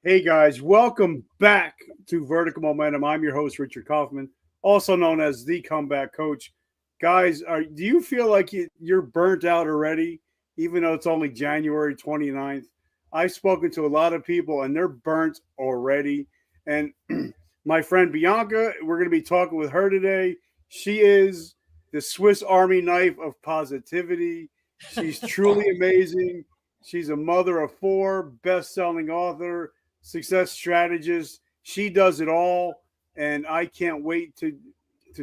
Hey guys, welcome back to Vertical Momentum. I'm your host, Richard Kaufman, also known as the Comeback Coach. Guys, do you feel like you're burnt out already, even though it's only January 29th? I've spoken to a lot of people and they're burnt already. And my friend Bianca, we're going to be talking with her today. She is the Swiss Army knife of positivity. She's truly amazing. She's a mother of four, best-selling author, success strategist. She does it all, and I can't wait to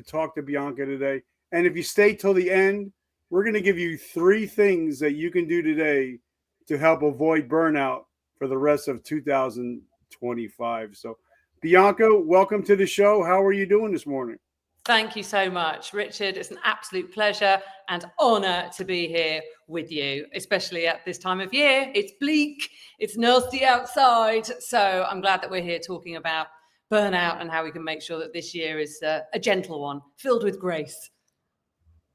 talk to Bianca today. And if you stay till the end, we're going to give you 3 things that you can do today to help avoid burnout for the rest of 2025. So, Bianca, welcome to the show. How are you doing this morning? Thank you so much, Richard. It's an absolute pleasure and honor to be here with you, especially at this time of year. It's bleak, it's nasty outside. So I'm glad that we're here talking about burnout and how we can make sure that this year is a gentle one, filled with grace.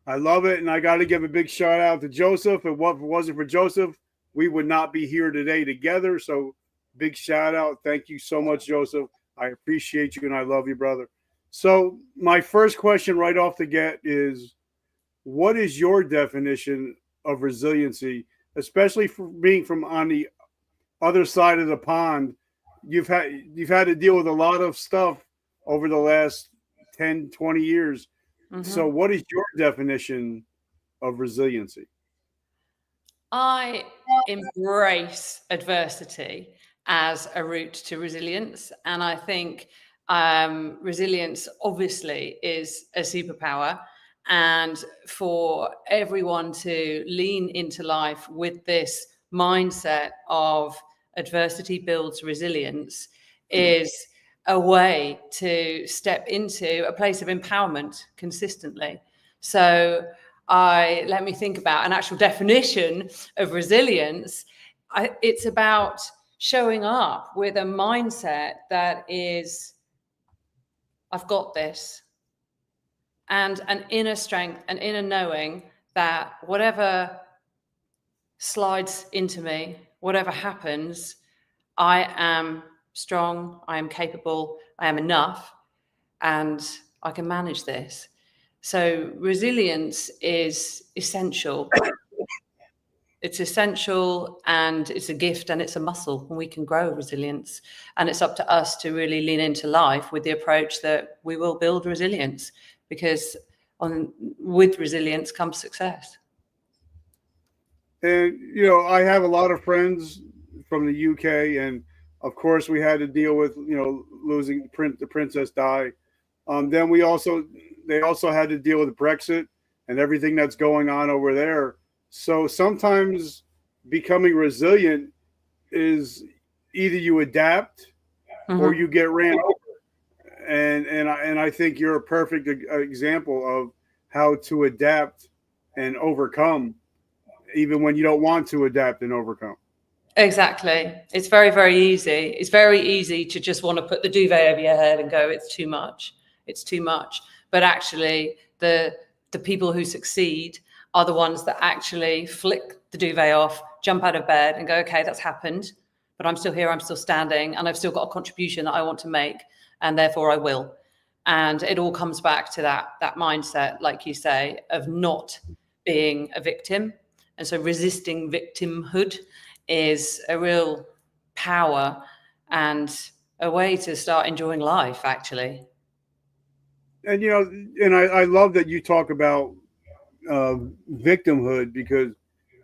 I love it. And I got to give a big shout out to Joseph. And what if it wasn't for Joseph, we would not be here today together. So big shout out. Thank you so much, Joseph. I appreciate you and I love you, brother. So my first question right off the get is, what is your definition of resiliency, especially for being from on the other side of the pond? You've had to deal with a lot of stuff over the last 10, 20 years. Mm-hmm. So what is your definition of resiliency? I embrace adversity as a route to resilience. And I think resilience obviously is a superpower, and for everyone to lean into life with this mindset of adversity builds resilience is a way to step into a place of empowerment consistently. So let me think about an actual definition of resilience. It's about showing up with a mindset that is, I've got this, and an inner strength, an inner knowing that whatever slides into me, whatever happens, I am strong, I am capable, I am enough, and I can manage this. So resilience is essential. It's essential, and it's a gift, and it's a muscle, and we can grow resilience. And it's up to us to really lean into life with the approach that we will build resilience, because with resilience comes success. And, I have a lot of friends from the UK, and of course we had to deal with, losing the Princess Di. Then they also had to deal with Brexit and everything that's going on over there. So sometimes becoming resilient is either you adapt or you get ran over. And I think you're a perfect example of how to adapt and overcome, even when you don't want to adapt and overcome. Exactly. It's very, very easy. It's very easy to just want to put the duvet over your head and go, it's too much. It's too much. But actually, the people who succeed are the ones that actually flick the duvet off, jump out of bed and go, okay, that's happened, but I'm still here, I'm still standing, and I've still got a contribution that I want to make, and therefore I will. And it all comes back to that mindset, like you say, of not being a victim. And so resisting victimhood is a real power and a way to start enjoying life, actually. And, I love that you talk about victimhood, because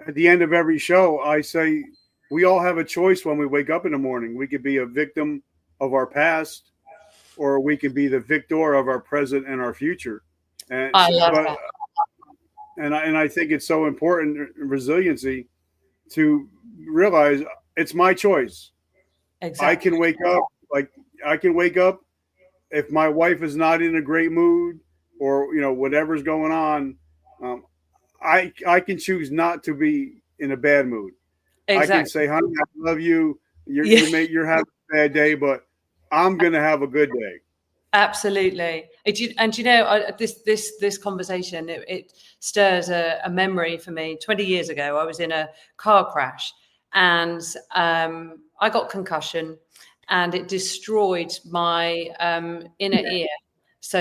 at the end of every show, I say we all have a choice when we wake up in the morning. We could be a victim of our past, or we could be the victor of our present and our future. And I love that. And I think it's so important, resiliency, to realize it's my choice. Exactly. I can wake up if my wife is not in a great mood, or whatever's going on. I can choose not to be in a bad mood. Exactly. I can say, honey, I love you. You're having a bad day, but I'm going to have a good day. Absolutely. This conversation, it stirs a memory for me. 20 years ago, I was in a car crash, and I got concussion, and it destroyed my inner ear. So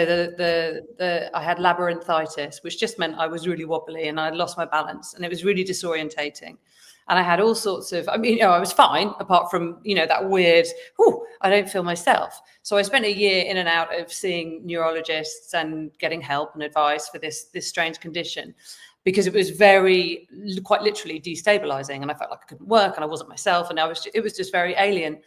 I had labyrinthitis, which just meant I was really wobbly and I lost my balance, and it was really disorientating. And I had all sorts of, I mean, I was fine apart from, that weird, I don't feel myself. So I spent a year in and out of seeing neurologists and getting help and advice for this strange condition, because it was quite literally destabilizing, and I felt like I couldn't work and I wasn't myself, and it was just very alien.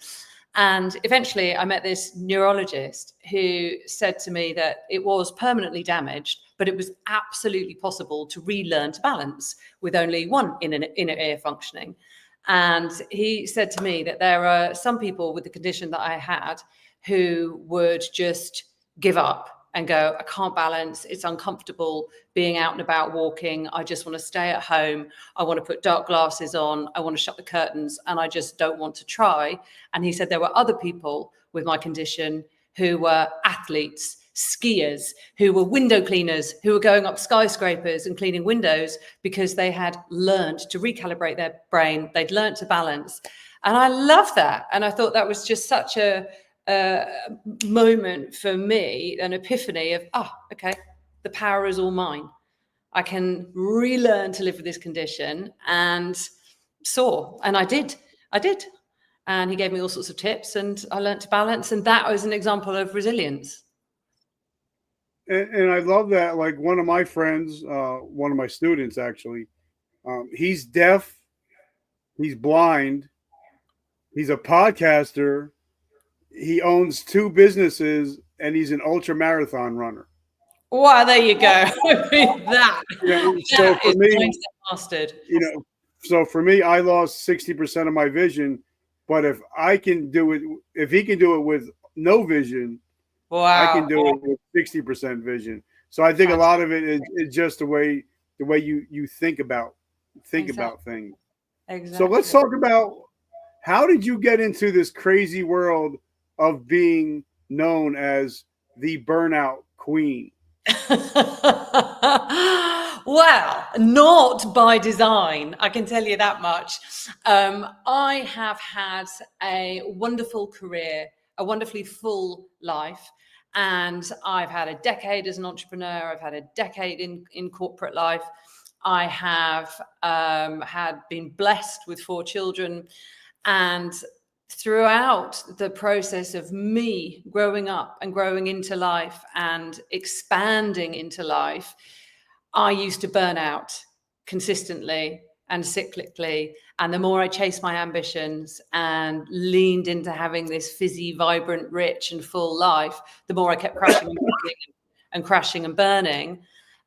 And eventually I met this neurologist who said to me that it was permanently damaged, but it was absolutely possible to relearn to balance with only one inner ear functioning. And he said to me that there are some people with the condition that I had who would just give up and go, I can't balance, it's uncomfortable being out and about walking, I just want to stay at home, I want to put dark glasses on, I want to shut the curtains, and I just don't want to try. And he said there were other people with my condition who were athletes, skiers, who were window cleaners, who were going up skyscrapers and cleaning windows because they had learned to recalibrate their brain, they'd learned to balance. And I love that. And I thought that was just such a moment for me, an epiphany of, okay, the power is all mine. I can relearn to live with this condition, and I did. And he gave me all sorts of tips, and I learned to balance, and that was an example of resilience. And I love that. Like, one of my friends, one of my students actually, he's deaf, he's blind, he's a podcaster, he owns 2 businesses, and he's an ultra marathon runner. Wow, there you go. With that. So for me, mastered. So for me, I lost 60% of my vision, but if he can do it with no vision, wow, I can do it with 60% vision. So I think a lot of it is just the way you think about things. Exactly. So let's talk about, how did you get into this crazy world of being known as the burnout queen? Well, not by design, I can tell you that much. I have had a wonderful career, a wonderfully full life, and I've had a decade as an entrepreneur. I've had a decade in corporate life. I have had been blessed with 4 children, and throughout the process of me growing up and growing into life and expanding into life, I used to burn out consistently and cyclically. And the more I chased my ambitions and leaned into having this fizzy, vibrant, rich and full life, the more I kept crashing and burning.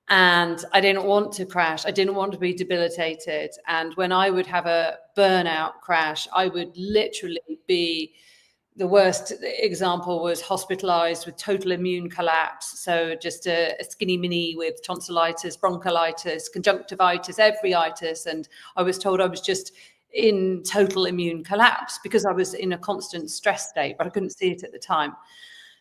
And I didn't want to crash. I didn't want to be debilitated. And when I would have a burnout crash, I would literally be, the worst example was hospitalized with total immune collapse. So just a skinny mini with tonsillitis, bronchiolitis, conjunctivitis, every itis. And I was told I was just in total immune collapse because I was in a constant stress state, but I couldn't see it at the time.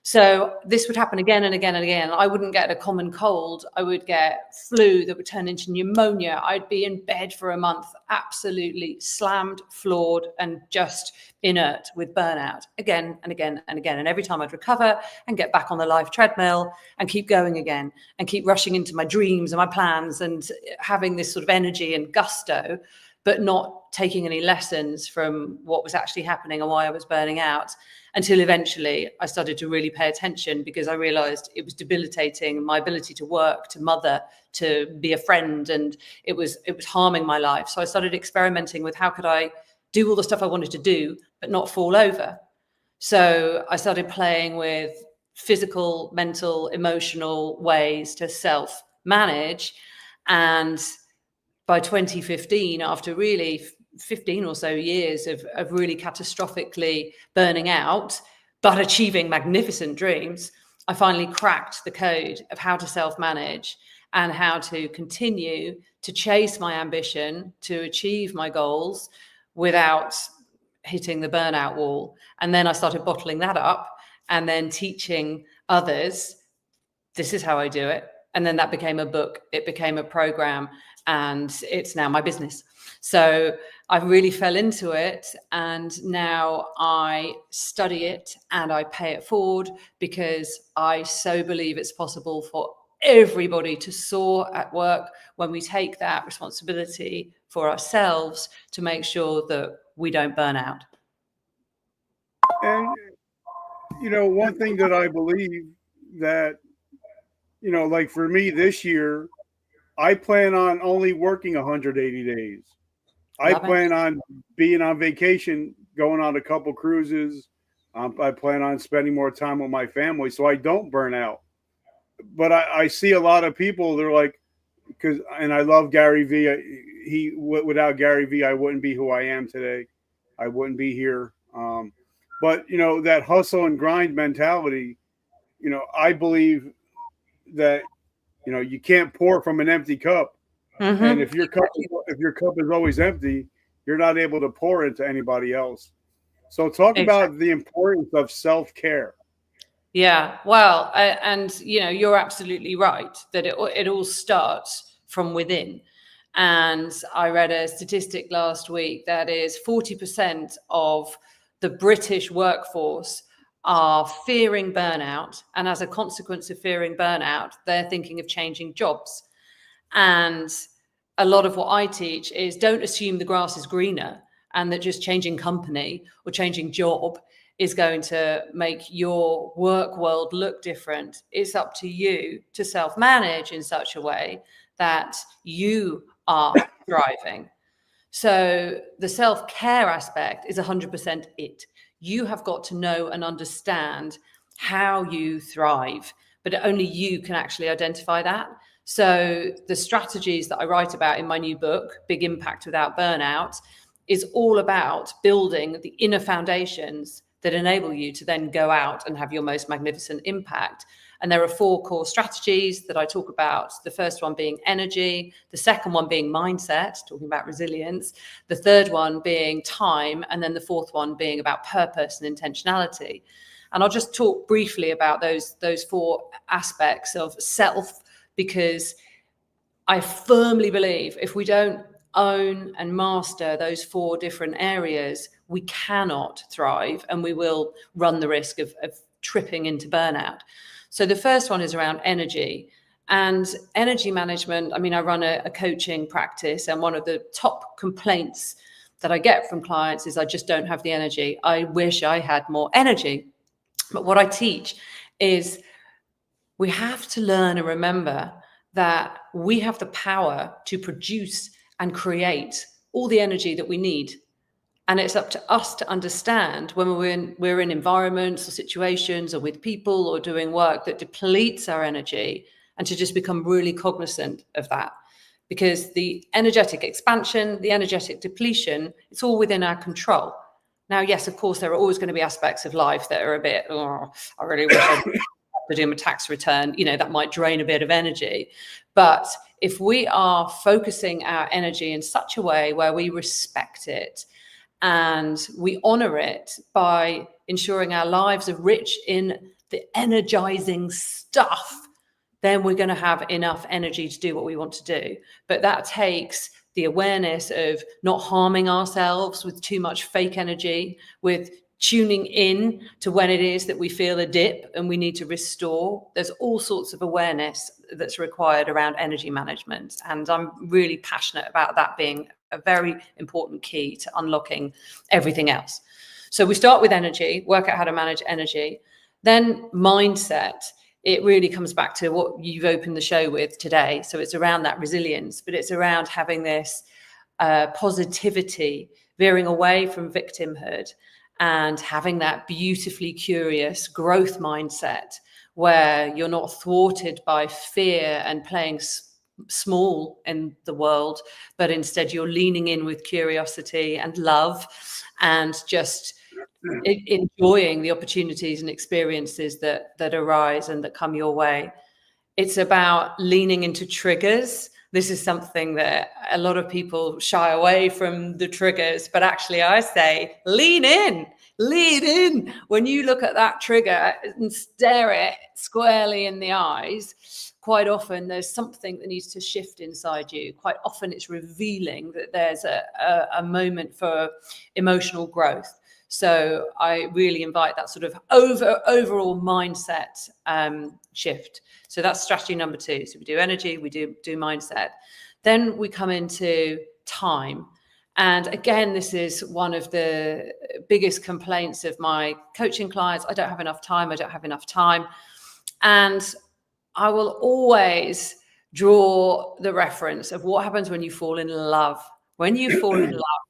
So this would happen again and again and again. I wouldn't get a common cold. I would get flu that would turn into pneumonia. I'd be in bed for a month, absolutely slammed, floored, and just inert with burnout again and again and again. And every time I'd recover and get back on the life treadmill and keep going again and keep rushing into my dreams and my plans and having this sort of energy and gusto, but not taking any lessons from what was actually happening and why I was burning out, until eventually I started to really pay attention, because I realized it was debilitating my ability to work, to mother, to be a friend, and it was harming my life. So I started experimenting with how could I do all the stuff I wanted to do, but not fall over. So I started playing with physical, mental, emotional ways to self-manage. And by 2015, after really 15 or so years of really catastrophically burning out, but achieving magnificent dreams, I finally cracked the code of how to self-manage and how to continue to chase my ambition, to achieve my goals without hitting the burnout wall. And then I started bottling that up and then teaching others, this is how I do it. And then that became a book, it became a program, and it's now my business. So I really fell into it, and now I study it and I pay it forward, because I so believe it's possible for everybody to soar at work when we take that responsibility for ourselves to make sure that we don't burn out. And, one thing that I believe that, like for me this year, I plan on only working 180 days. I plan on being on vacation, going on a couple cruises. I plan on spending more time with my family so I don't burn out. But I see a lot of people, they're like, and I love Gary Vee. Without Gary Vee, I wouldn't be who I am today. I wouldn't be here. But, that hustle and grind mentality, I believe that, you can't pour from an empty cup. Mm-hmm. And if your cup is always empty, you're not able to pour into anybody else. So talk about the importance of self-care. Yeah, well, and you're absolutely right that it all starts from within. And I read a statistic last week that is 40% of the British workforce are fearing burnout, and as a consequence of fearing burnout, they're thinking of changing jobs. And a lot of what I teach is don't assume the grass is greener and that just changing company or changing job is going to make your work world look different. It's up to you to self-manage in such a way that you are thriving. So the self-care aspect is 100% it. You have got to know and understand how you thrive, but only you can actually identify that. So the strategies that I write about in my new book, Big Impact Without Burnout, is all about building the inner foundations that enable you to then go out and have your most magnificent impact. And there are 4 core strategies that I talk about. The first one being energy, the second one being mindset, talking about resilience, the third one being time, and then the fourth one being about purpose and intentionality. And I'll just talk briefly about those 4 aspects of self, because I firmly believe if we don't own and master those 4 different areas, we cannot thrive, and we will run the risk of tripping into burnout. So the first one is around energy and energy management. I mean, I run a coaching practice, and one of the top complaints that I get from clients is I just don't have the energy. I wish I had more energy. But what I teach is we have to learn and remember that we have the power to produce and create all the energy that we need. And it's up to us to understand when we're in environments or situations or with people or doing work that depletes our energy, and to just become really cognizant of that. Because the energetic expansion, the energetic depletion, it's all within our control. Now, yes, of course, there are always going to be aspects of life that are a bit, I really wish I'd to do my tax return, that might drain a bit of energy. But if we are focusing our energy in such a way where we respect it and we honor it by ensuring our lives are rich in the energizing stuff, then we're going to have enough energy to do what we want to do. But that takes the awareness of not harming ourselves with too much fake energy, with tuning in to when it is that we feel a dip and we need to restore. There's all sorts of awareness that's required around energy management. And I'm really passionate about that being a very important key to unlocking everything else. So we start with energy, work out how to manage energy. Then mindset. It really comes back to what you've opened the show with today. So it's around that resilience, but it's around having this positivity, veering away from victimhood, and having that beautifully curious growth mindset where you're not thwarted by fear and playing small in the world, but instead you're leaning in with curiosity and love and just enjoying the opportunities and experiences that arise and that come your way. It's about leaning into triggers. This is something that a lot of people shy away from, the triggers, but actually I say lean in, lean in. When you look at that trigger and stare it squarely in the eyes, quite often there's something that needs to shift inside you. Quite often it's revealing that there's a moment for emotional growth. So I really invite that sort of overall mindset shift. So that's strategy number 2. So we do energy, we do mindset. Then we come into time. And again, this is one of the biggest complaints of my coaching clients. I don't have enough time. I don't have enough time. And I will always draw the reference of what happens when you fall in love. When you fall in love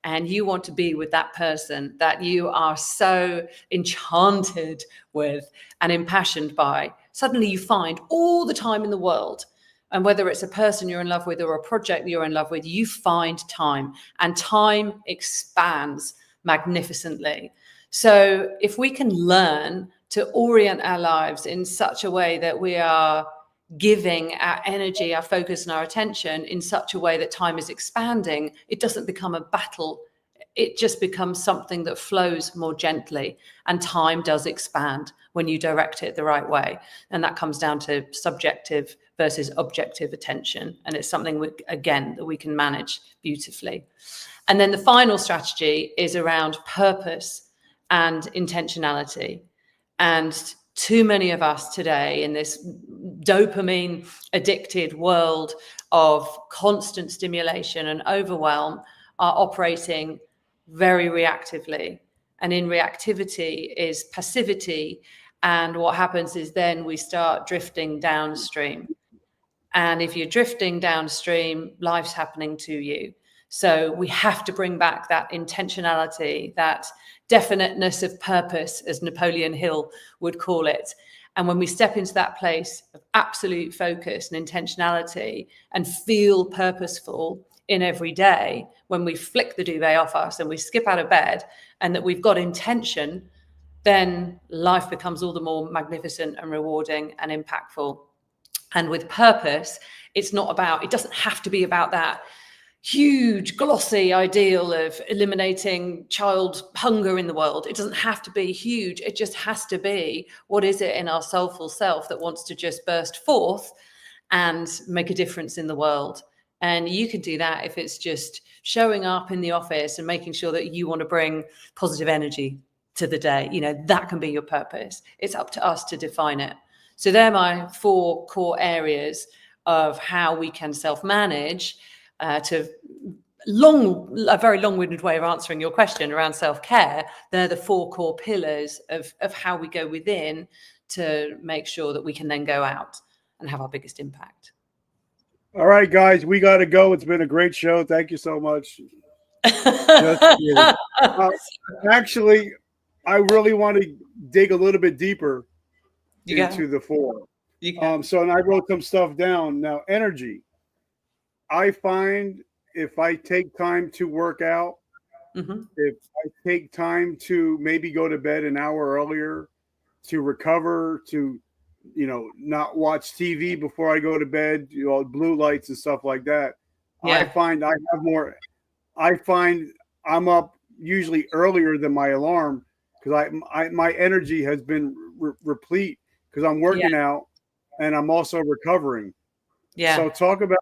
and you want to be with that person that you are so enchanted with and impassioned by, suddenly you find all the time in the world. And whether it's a person you're in love with or a project you're in love with, you find time, and time expands magnificently. So if we can learn to orient our lives in such a way that we are giving our energy, our focus, and our attention in such a way that time is expanding, it doesn't become a battle. It just becomes something that flows more gently, and time does expand when you direct it the right way. And that comes down to subjective versus objective attention. And it's something, that we can manage beautifully. And then the final strategy is around purpose and intentionality. And too many of us today in this dopamine addicted world of constant stimulation and overwhelm are operating very reactively. And in reactivity is passivity. And what happens is then we start drifting downstream. And if you're drifting downstream, life's happening to you. So we have to bring back that intentionality, that definiteness of purpose, as Napoleon Hill would call it. And when we step into that place of absolute focus and intentionality and feel purposeful in every day, when we flick the duvet off us and we skip out of bed and that we've got intention, then life becomes all the more magnificent and rewarding and impactful. And with purpose, it doesn't have to be about that huge glossy ideal of eliminating child hunger in the world. It doesn't have to be huge. It just has to be, what is it in our soulful self that wants to just burst forth and make a difference in the world? And you can do that if it's just showing up in the office and making sure that you want to bring positive energy to the day. That can be your purpose. It's up to us to define it. So they're my 4 core areas of how we can self-manage. A very long-winded way of answering your question around self-care. They're the 4 core pillars of how we go within to make sure that we can then go out and have our biggest impact. All right, guys, we got to go. It's been a great show. Thank you so much. Actually, I really want to dig a little bit deeper into the 4. So, and I wrote some stuff down. Now, energy. I find if I take time to work out, if I take time to maybe go to bed an hour earlier, to recover, to not watch TV before I go to bed, blue lights and stuff like that. Yeah. I find I'm up usually earlier than my alarm because my energy has been replete because I'm working out and I'm also recovering. Yeah. So talk about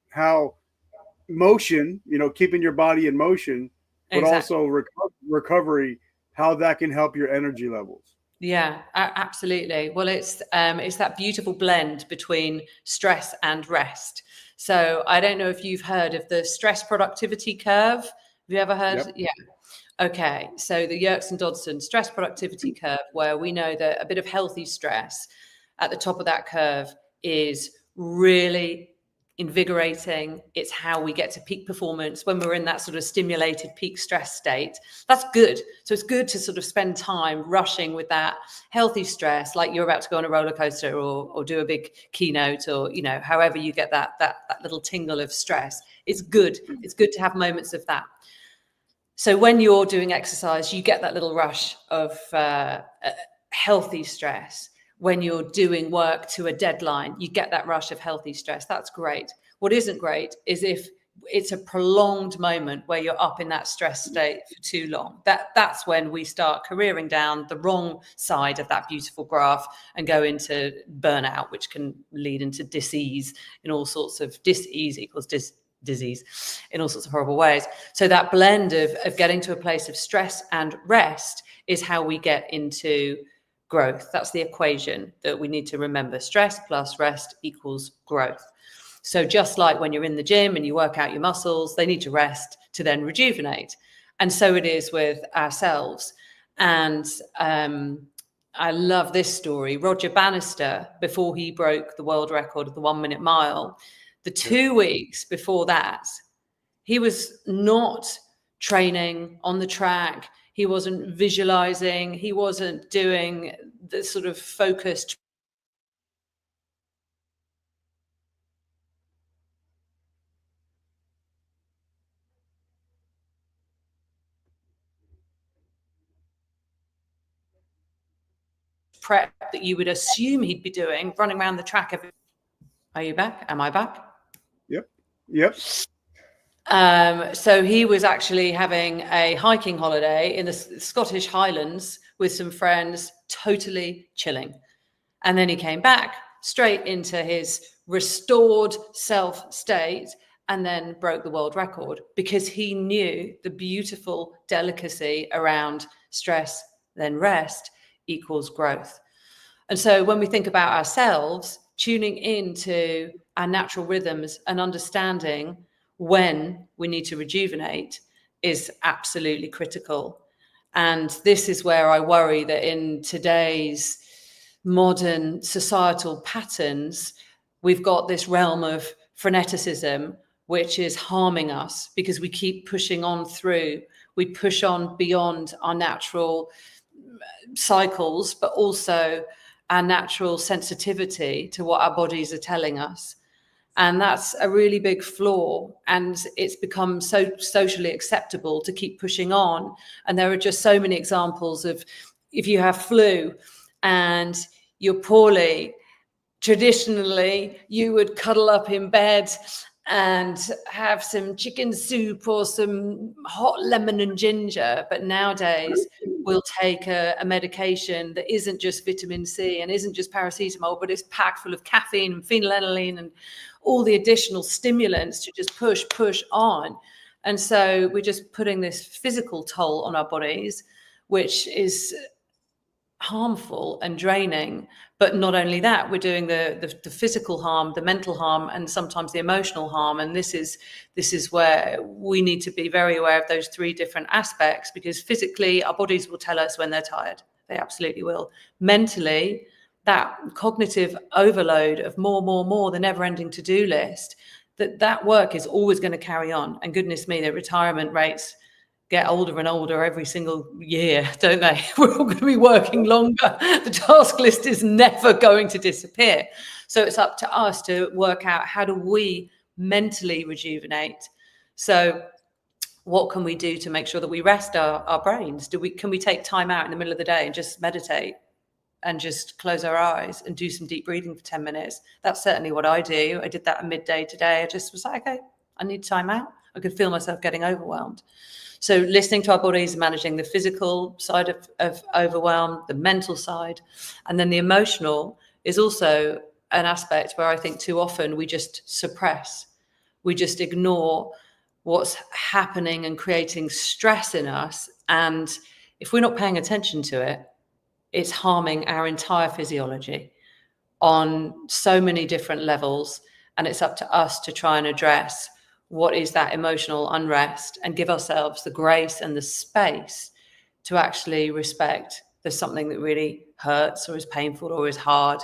how motion, keeping your body in motion, but also recovery, how that can help your energy levels. Yeah, absolutely. Well, it's that beautiful blend between stress and rest. So I don't know if you've heard of the stress productivity curve. Have you ever heard? Yep. Yeah. Okay. So the Yerkes and Dodson stress productivity curve, where we know that a bit of healthy stress at the top of that curve is really invigorating. It's how we get to peak performance when we're in that sort of stimulated peak stress state. That's good. So it's good to sort of spend time rushing with that healthy stress, like you're about to go on a roller coaster or do a big keynote, or however you get that little tingle of stress. It's good. It's good to have moments of that. So when you're doing exercise, you get that little rush of healthy stress. When you're doing work to a deadline, you get that rush of healthy stress. That's great. What isn't great is if it's a prolonged moment where you're up in that stress state for too long. That's when we start careering down the wrong side of that beautiful graph and go into burnout, which can lead into disease in all sorts of disease equals disease in all sorts of horrible ways. So that blend of getting to a place of stress and rest is how we get into growth. That's the equation that we need to remember. Stress plus rest equals growth. So just like when you're in the gym and you work out your muscles, they need to rest to then rejuvenate. And so it is with ourselves. And I love this story. Roger Bannister, before he broke the world record of the 1 minute mile, the 2 weeks before that, he was not training on the track. He wasn't visualizing. He wasn't doing the sort of focused prep that you would assume he'd be doing, running around the track. Are you back? Am I back? Yep. So he was actually having a hiking holiday in the Scottish Highlands with some friends, totally chilling. And then he came back straight into his restored self state and then broke the world record because he knew the beautiful delicacy around stress, then rest equals growth. And so when we think about ourselves, tuning into our natural rhythms and understanding when we need to rejuvenate is absolutely critical. And this is where I worry that in today's modern societal patterns, we've got this realm of freneticism, which is harming us because we keep pushing on through. We push on beyond our natural cycles, but also our natural sensitivity to what our bodies are telling us. And that's a really big flaw. And it's become so socially acceptable to keep pushing on. And there are just so many examples of if you have flu and you're poorly, traditionally you would cuddle up in bed and have some chicken soup or some hot lemon and ginger. But nowadays we'll take a medication that isn't just vitamin C and isn't just paracetamol, but it's packed full of caffeine and phenylalanine and all the additional stimulants to just push on. And so we're just putting this physical toll on our bodies, which is harmful and draining. But not only that, we're doing the physical harm, the mental harm, and sometimes the emotional harm. And this is where we need to be very aware of those three different aspects, because physically our bodies will tell us when they're tired. They absolutely will. Mentally, that cognitive overload of more, the never-ending to-do list, that work is always going to carry on. And goodness me, the retirement rates get older and older every single year, don't they? We're all going to be working longer. The task list is never going to disappear. So it's up to us to work out, how do we mentally rejuvenate? So what can we do to make sure that we rest our brains? Can we take time out in the middle of the day and just meditate and just close our eyes and do some deep breathing for 10 minutes? That's certainly what I do. I did that at midday today. I just was like, okay, I need time out. I could feel myself getting overwhelmed. So listening to our bodies, managing the physical side of overwhelm, the mental side, and then the emotional is also an aspect where I think too often we just suppress. We just ignore what's happening and creating stress in us. And if we're not paying attention to it, it's harming our entire physiology on so many different levels. And it's up to us to try and address what is that emotional unrest and give ourselves the grace and the space to actually respect there's something that really hurts or is painful or is hard,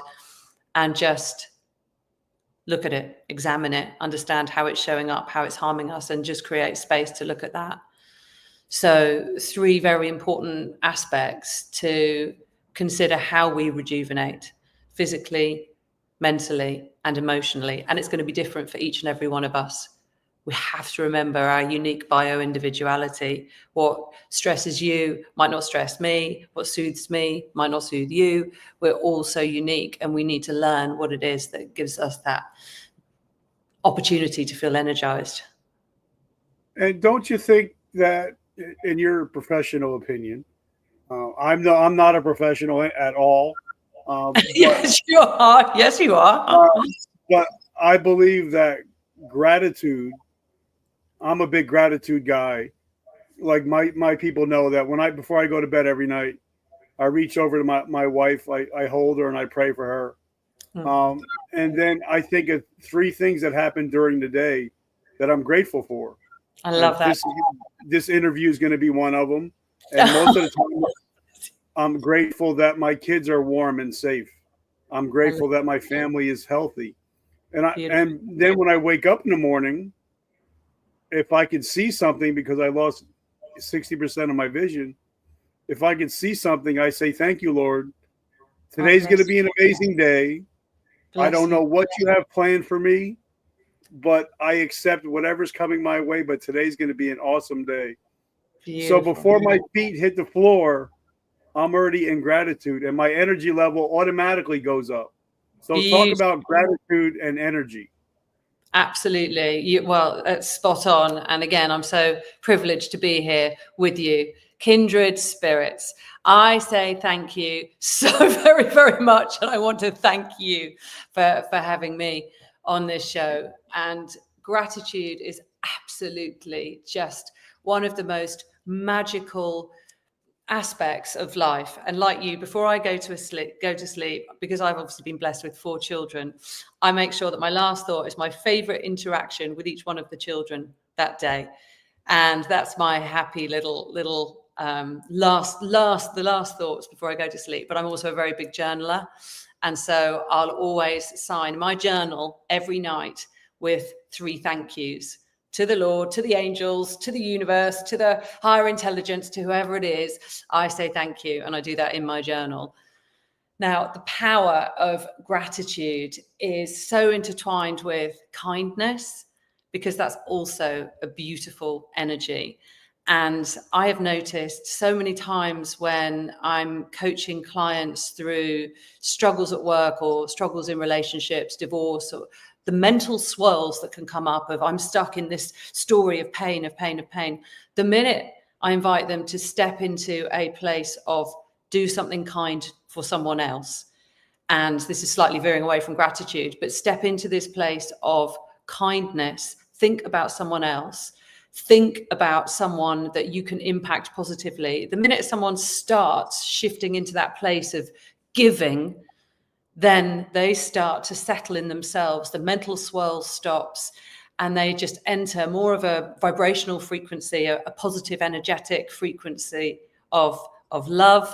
and just look at it, examine it, understand how it's showing up, how it's harming us, and just create space to look at that. So 3 very important aspects to consider how we rejuvenate physically, mentally, and emotionally. And it's going to be different for each and every one of us. We have to remember our unique bio-individuality. What stresses you might not stress me. What soothes me might not soothe you. We're all so unique, and we need to learn what it is that gives us that opportunity to feel energized. And don't you think that, in your professional opinion, I'm not a professional at all, but Yes, you are. Yes, you are. uh, but I believe that gratitude. I'm a big gratitude guy. Like my people know that when I before I go to bed every night, I reach over to my wife, I hold her and I pray for her. Hmm. Um, and then I think of three things that happened during the day that I'm grateful for. I And love that. this interview is going to be one of them. And most of the time, I'm grateful that my kids are warm and safe. I'm I love grateful that my family is healthy. beautiful. And then when I wake up in the morning, if I could see something because I lost 60% of my vision, if I could see something, I say, "Thank you, Lord. Oh, Today's going to be an amazing day. I bless don't you. know what you have planned for me, but I accept whatever's coming my way. But today's going to be an awesome day." So Beautiful. before my feet hit the floor, I'm already in gratitude and my energy level automatically goes up. So talk Beautiful. about gratitude and energy. Absolutely. Well, that's spot on. And again, I'm so privileged to be here with you. Kindred spirits. I say thank you so very, very much. And I want to thank you for having me on this show. And gratitude is absolutely just one of the most magical aspects of life. And like you, before I go to sleep, because I've obviously been blessed with 4 children, I make sure that my last thought is my favorite interaction with each one of the children that day. And that's my happy little the last thoughts before I go to sleep. But I'm also a very big journaler. And so I'll always sign my journal every night with 3 thank yous to the Lord, to the angels, to the universe, to the higher intelligence, to whoever it is. I say thank you. And I do that in my journal. Now, the power of gratitude is so intertwined with kindness, because that's also a beautiful energy. And I have noticed so many times when I'm coaching clients through struggles at work or struggles in relationships, divorce, or the mental swirls that can come up of I'm stuck in this story of pain, of pain, of pain. The minute I invite them to step into a place of do something kind for someone else, and this is slightly veering away from gratitude, but step into this place of kindness, think about someone else, think about someone that you can impact positively. The minute someone starts shifting into that place of giving, then they start to settle in themselves. The mental swirl stops and they just enter more of a vibrational frequency, a positive, energetic frequency of love,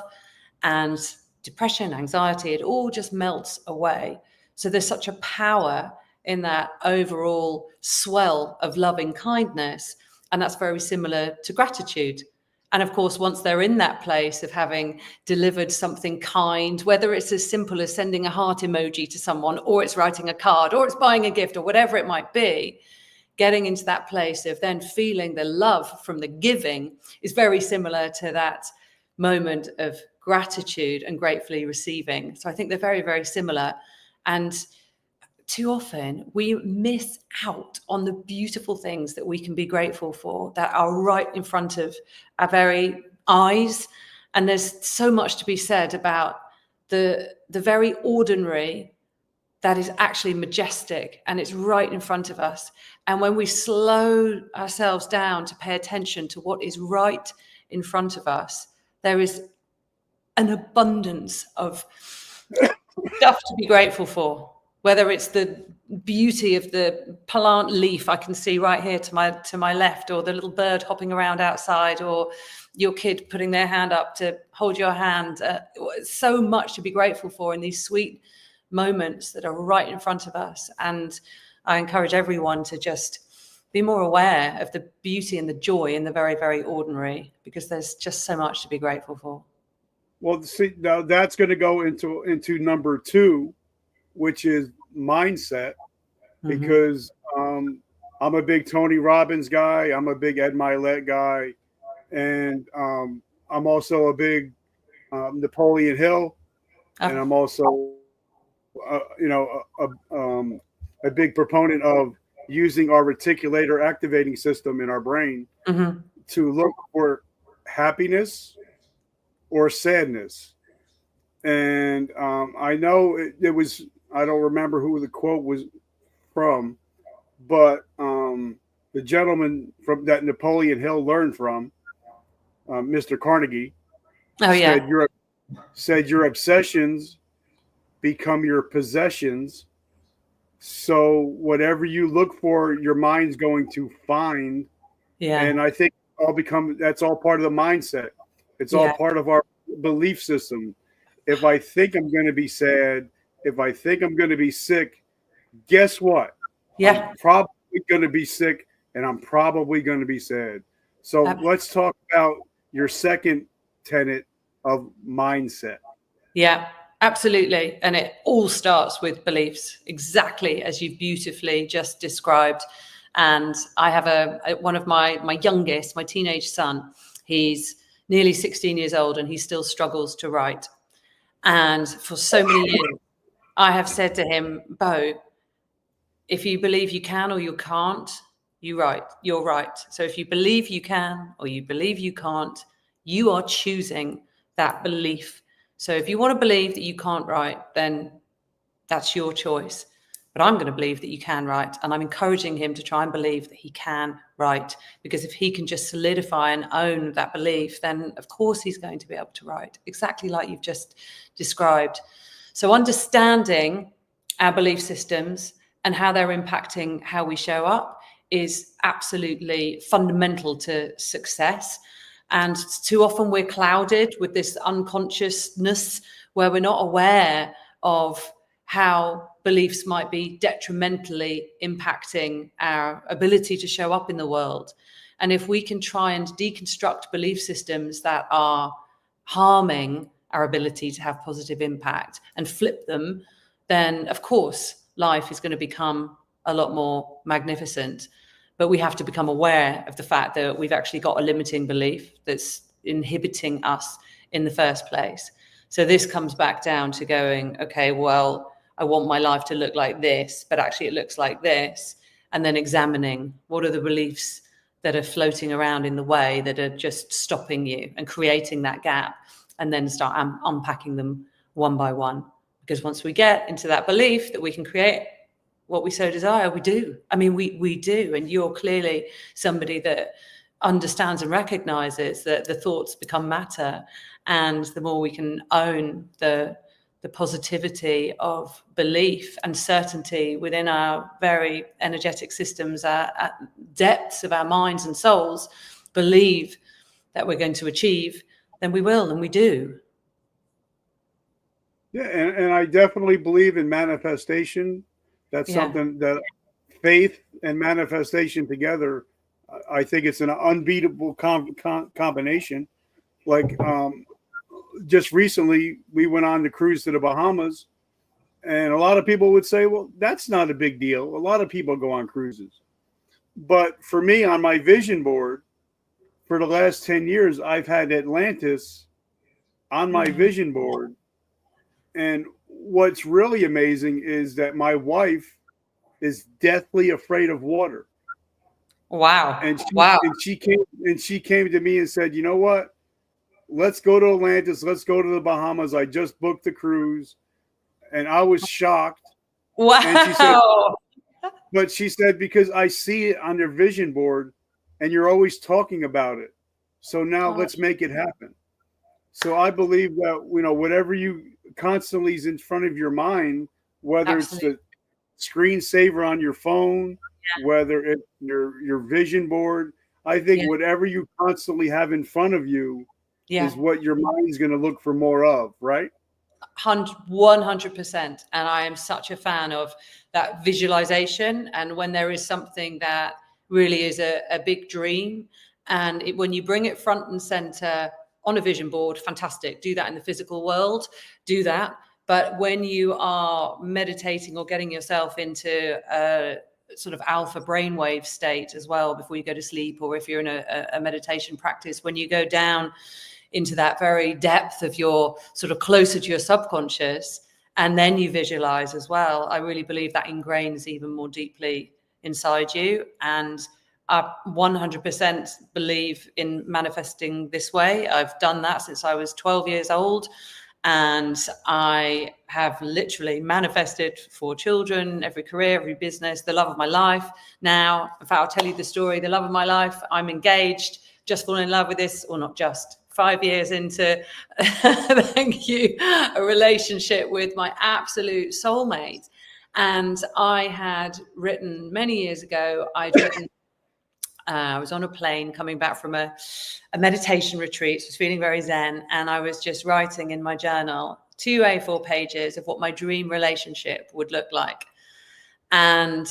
and depression, anxiety, it all just melts away. So there's such a power in that overall swell of loving kindness. And that's very similar to gratitude. And of course, once they're in that place of having delivered something kind, whether it's as simple as sending a heart emoji to someone, or it's writing a card, or it's buying a gift, or whatever it might be, getting into that place of then feeling the love from the giving is very similar to that moment of gratitude and gratefully receiving. So I think they're very, very similar. And too often we miss out on the beautiful things that we can be grateful for that are right in front of our very eyes. And there's so much to be said about the very ordinary that is actually majestic, and it's right in front of us. And when we slow ourselves down to pay attention to what is right in front of us, there is an abundance of stuff to be grateful for, whether it's the beauty of the plant leaf I can see right here to my left, or the little bird hopping around outside, or your kid putting their hand up to hold your hand. So much to be grateful for in these sweet moments that are right in front of us. And I encourage everyone to just be more aware of the beauty and the joy in the very, very ordinary, because there's just so much to be grateful for. Well, see, now that's going to go into number 2, which is mindset, Mm-hmm. because I'm a big Tony Robbins guy. I'm a big Ed Milet guy, and I'm also a big Napoleon Hill, and I'm also a big proponent of using our reticulator activating system in our brain to look for happiness or sadness. And I know it was, I don't remember who the quote was from, but the gentleman from that Napoleon Hill learned from, Mr. Carnegie, Oh yeah. said your obsessions become your possessions. So whatever you look for, your mind's going to find. Yeah. And I think that's all part of the mindset. It's all part of our belief system. If I think I'm going to be sad, if I think I'm going to be sick, guess what? Yeah. I'm probably going to be sick, and I'm probably going to be sad. So let's talk about your second tenet of mindset. Yeah, absolutely. And it all starts with beliefs, exactly as you beautifully just described. And I have one of my youngest, my teenage son, he's nearly 16 years old, and he still struggles to write. And for so many years, I have said to him, Bo, if you believe you can or you can't, you're right. So if you believe you can or you believe you can't, you are choosing that belief. So if you want to believe that you can't write, then that's your choice. But I'm going to believe that you can write. And I'm encouraging him to try and believe that he can write. Because if he can just solidify and own that belief, then of course he's going to be able to write, exactly like you've just described. So understanding our belief systems and how they're impacting how we show up is absolutely fundamental to success. And too often we're clouded with this unconsciousness where we're not aware of how beliefs might be detrimentally impacting our ability to show up in the world. And if we can try and deconstruct belief systems that are harming our ability to have positive impact and flip them, then of course life is going to become a lot more magnificent. But we have to become aware of the fact that we've actually got a limiting belief that's inhibiting us in the first place. So this comes back down to going, okay, well, I want my life to look like this, but actually it looks like this. And then examining what are the beliefs that are floating around in the way that are just stopping you and creating that gap, and then start unpacking them one by one. Because once we get into that belief that we can create what we so desire, we do. I mean, we do. And you're clearly somebody that understands and recognizes that the thoughts become matter. And the more we can own the positivity of belief and certainty within our very energetic systems, at depths of our minds and souls, believe that we're going to achieve, then we will, and we do. Yeah, and I definitely believe in manifestation. That's something that faith and manifestation together, I think it's an unbeatable combination. Like just recently, we went on the cruise to the Bahamas, and a lot of people would say, well, that's not a big deal. A lot of people go on cruises. But for me, on my vision board, for the last 10 years, I've had Atlantis on my vision board. And what's really amazing is that my wife is deathly afraid of water. Wow. And she came to me and said, you know what? Let's go to Atlantis. Let's go to the Bahamas. I just booked the cruise. And I was shocked. Wow. And she said, because I see it on their vision board and you're always talking about it. So now let's make it happen. So I believe that, whatever you constantly is in front of your mind, whether it's the screensaver on your phone, whether it's your vision board, I think whatever you constantly have in front of you is what your mind's going to look for more of, right? 100%. And I am such a fan of that visualization. And when there is something that really is a big dream, and when you bring it front and center on a vision board, fantastic. Do that in the physical world, do that. But when you are meditating or getting yourself into a sort of alpha brainwave state as well before you go to sleep, or if you're in a meditation practice, when you go down into that very depth of your sort of closer to your subconscious, and then you visualize as well, I really believe that ingrains even more deeply inside you. And I 100% believe in manifesting this way. I've done that since I was 12 years old. And I have literally manifested for children, every career, every business, the love of my life. Now, in fact, I'll tell you the story, the love of my life. I'm engaged, just fallen in love with this, or not just, 5 years into, thank you, a relationship with my absolute soulmate. And I had written many years ago, I was on a plane coming back from a meditation retreat. So I was feeling very zen. And I was just writing in my journal 2 A4 pages of what my dream relationship would look like. And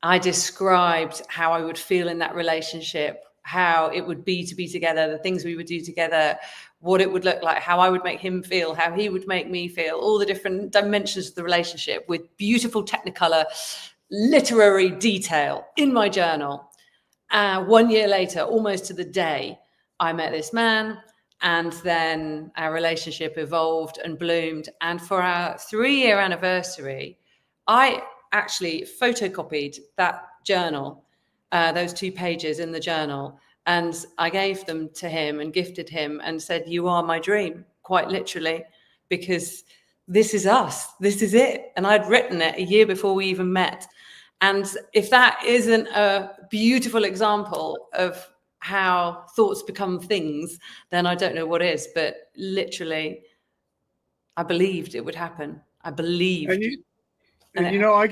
I described how I would feel in that relationship, how it would be to be together, the things we would do together, what it would look like, how I would make him feel, how he would make me feel, all the different dimensions of the relationship with beautiful Technicolor literary detail in my journal. 1 year later, almost to the day, I met this man, and then our relationship evolved and bloomed. And for our 3-year anniversary, I actually photocopied that journal, those 2 pages in the journal, and I gave them to him and gifted him and said, "You are my dream," quite literally, because this is us, this is it. And I'd written it a year before we even met. And if that isn't a beautiful example of how thoughts become things, then I don't know what is. But literally, I believed it would happen. I believed. And I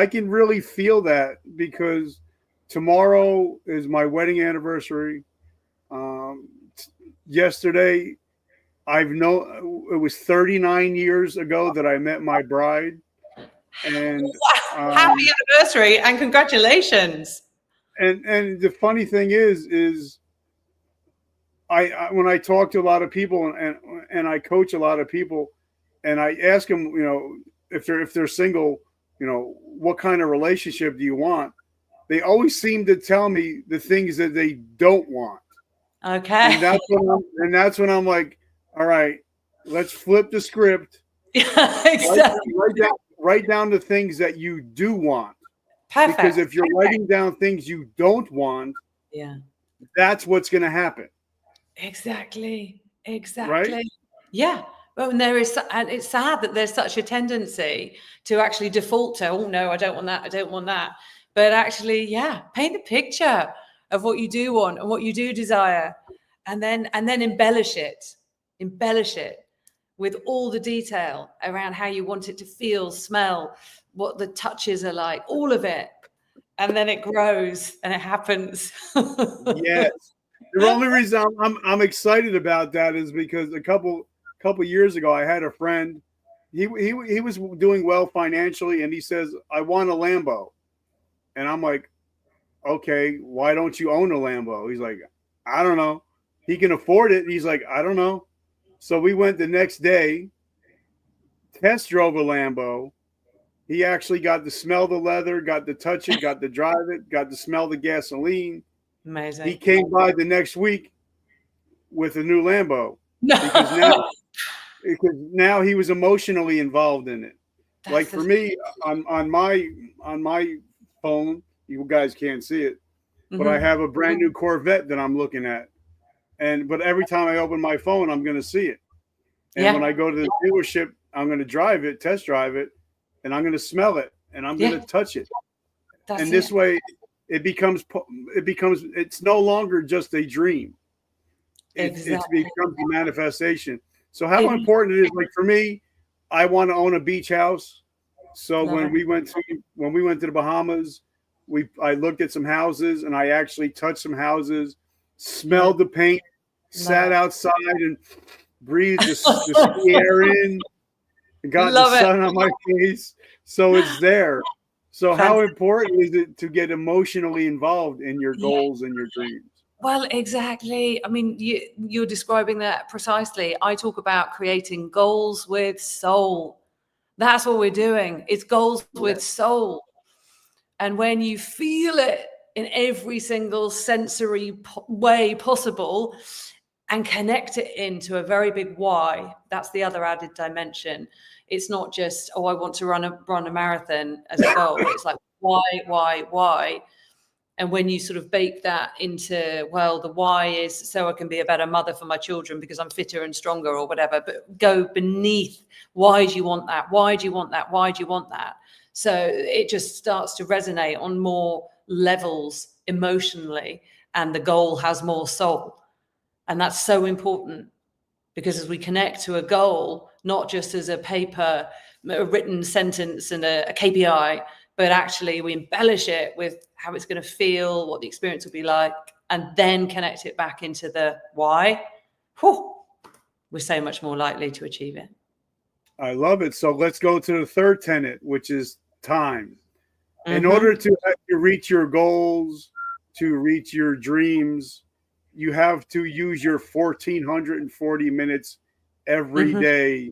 can really feel that, because tomorrow is my wedding anniversary. Yesterday, it was 39 years ago that I met my bride. And happy anniversary and congratulations. And the funny thing is I when I talk to a lot of people and I coach a lot of people, and I ask them, if they're single, what kind of relationship do you want? They always seem to tell me the things that they don't want. Okay. And that's when I'm like, all right, let's flip the script. Exactly. Write down the things that you do want. Perfect. Because if you're writing down things you don't want, that's what's going to happen. Exactly. Right? Yeah. Well, and it's sad that there's such a tendency to actually default to, oh no, I don't want that. I don't want that. But actually, paint the picture of what you do want and what you do desire, and then embellish it with all the detail around how you want it to feel, smell, what the touches are like, all of it. And then it grows and it happens. Yes. The only reason I'm excited about that is because a couple years ago, I had a friend. He was doing well financially, and he says, "I want a Lambo." And I'm like, "Okay, why don't you own a Lambo?" He's like, "I don't know." He can afford it. He's like, "I don't know." So we went the next day, test drove a Lambo. He actually got to smell the leather, got to touch it, got to drive it, got to smell the gasoline. Amazing. He came by the next week with a new Lambo. No. Because now he was emotionally involved in it. Like for me, on my phone, you guys can't see it, but I have a brand new Corvette that I'm looking at. But every time I open my phone, I'm going to see it. And when I go to the dealership, I'm going to drive it, test drive it, and I'm going to smell it, and I'm going to touch it. This way, it's no longer just a dream. It becomes a manifestation. So how important it is, like for me, I want to own a beach house. So when we went to the Bahamas, I looked at some houses, and I actually touched some houses, smelled the paint, sat outside and breathed the sea air in, and got the sun on my face. So it's there. So how important is it to get emotionally involved in your goals and your dreams? Well, exactly. I mean, you're describing that precisely. I talk about creating goals with soul. That's what we're doing. It's goals with soul. And when you feel it in every single sensory way possible and connect it into a very big why, that's the other added dimension. It's not just, I want to run a marathon as a goal. It's like, why. And when you sort of bake that into, well, the why is so I can be a better mother for my children because I'm fitter and stronger or whatever, but go beneath, why do you want that? Why do you want that? Why do you want that? So it just starts to resonate on more levels emotionally, and the goal has more soul. And that's so important, because as we connect to a goal, not just as a paper, a written sentence and a KPI, but actually we embellish it with how it's going to feel, what the experience will be like, and then connect it back into the why, we're so much more likely to achieve it. I love it. So let's go to the third tenet, which is time. In order to reach your goals, to reach your dreams, you have to use your 1,440 minutes every day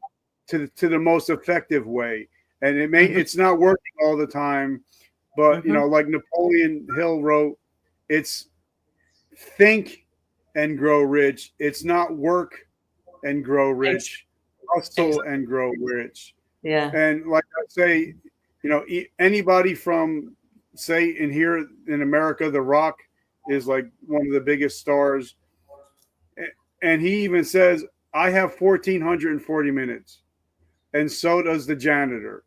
to the most effective way. And it's not working all the time, but you know, like Napoleon Hill wrote, it's think and grow rich. It's not work and grow rich, hustle and grow rich. Yeah. And like I say, you know, anybody from, say, in here in America, The Rock is like one of the biggest stars. And he even says, I have 1,440 minutes. And so does the janitor.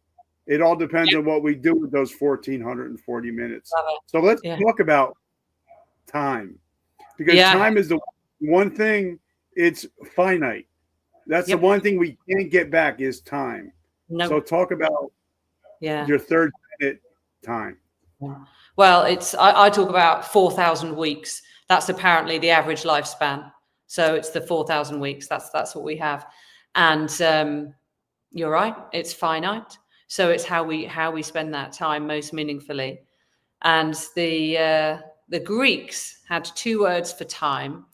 It all depends on what we do with those 1,440 minutes. So let's talk about time, because time is the one thing, it's finite. That's the one thing we can't get back is time. So talk about your third minute time. Well, I talk about 4,000 weeks. That's apparently the average lifespan. So it's the 4,000 weeks. That's what we have. And you're right, it's finite. So it's how we spend that time most meaningfully. And the Greeks had two words for time,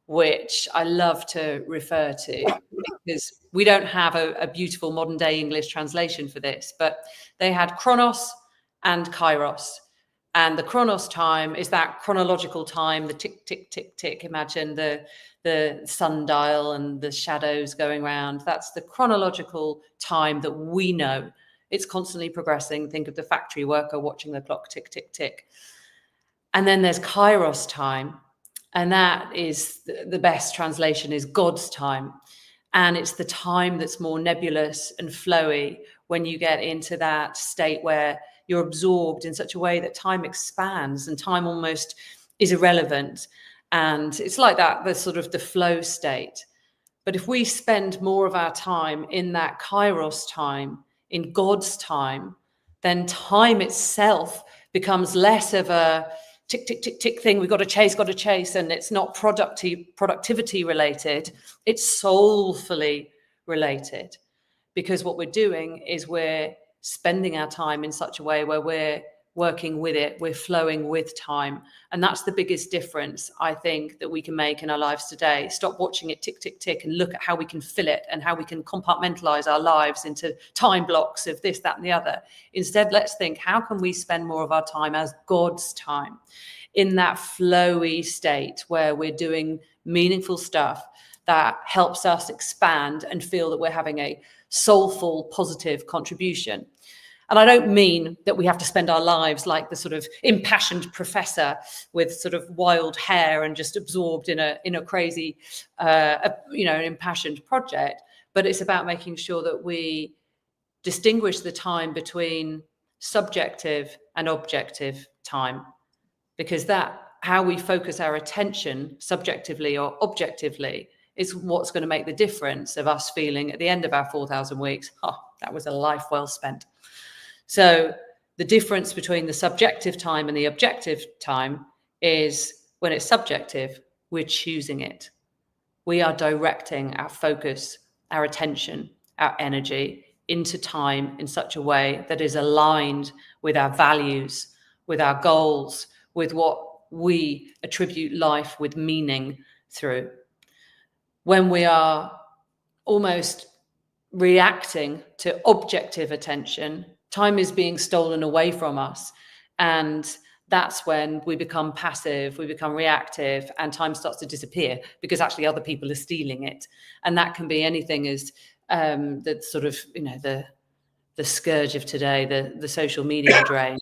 which I love to refer to, because we don't have a beautiful modern day English translation for this, but they had chronos and kairos. And the chronos time is that chronological time, the tick, tick, tick, tick. Imagine the sundial and the shadows going around. That's the chronological time that we know. It's constantly progressing. Think of the factory worker watching the clock tick, tick, tick. And then there's kairos time. And that is the best translation is God's time. And it's the time that's more nebulous and flowy when you get into that state where you're absorbed in such a way that time expands and time almost is irrelevant. And it's like that, the sort of the flow state. But if we spend more of our time in that kairos time, in God's time, then time itself becomes less of a tick, tick, tick, tick thing. We've got to chase. And it's not productivity related. It's soulfully related, because what we're doing is we're spending our time in such a way where we're working with it, we're flowing with time. And that's the biggest difference, I think, that we can make in our lives today. Stop watching it tick, tick, tick, and look at how we can fill it and how we can compartmentalize our lives into time blocks of this, that, and the other. Instead, let's think, how can we spend more of our time as God's time, in that flowy state where we're doing meaningful stuff that helps us expand and feel that we're having a soulful, positive contribution. And I don't mean that we have to spend our lives like the sort of impassioned professor with sort of wild hair and just absorbed in a crazy, impassioned project. But it's about making sure that we distinguish the time between subjective and objective time, because that how we focus our attention subjectively or objectively is what's going to make the difference of us feeling at the end of our 4,000 weeks, that was a life well spent. So the difference between the subjective time and the objective time is when it's subjective, we're choosing it. We are directing our focus, our attention, our energy into time in such a way that is aligned with our values, with our goals, with what we attribute life with meaning through. When we are almost reacting to objective attention, time is being stolen away from us. And that's when we become passive, we become reactive, and time starts to disappear because actually other people are stealing it. And that can be anything as the sort of, the scourge of today, the social media drain.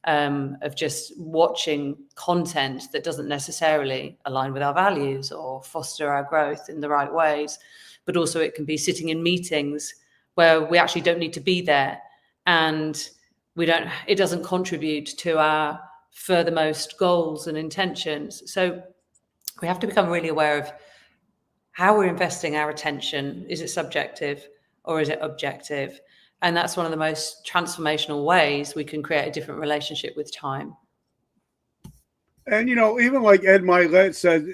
of just watching content that doesn't necessarily align with our values or foster our growth in the right ways. But also it can be sitting in meetings where we actually don't need to be there, and it doesn't contribute to our furthermost goals and intentions. So we have to become really aware of how we're investing our attention. Is it subjective or is it objective? And that's one of the most transformational ways we can create a different relationship with time. And, even like Ed Milet said,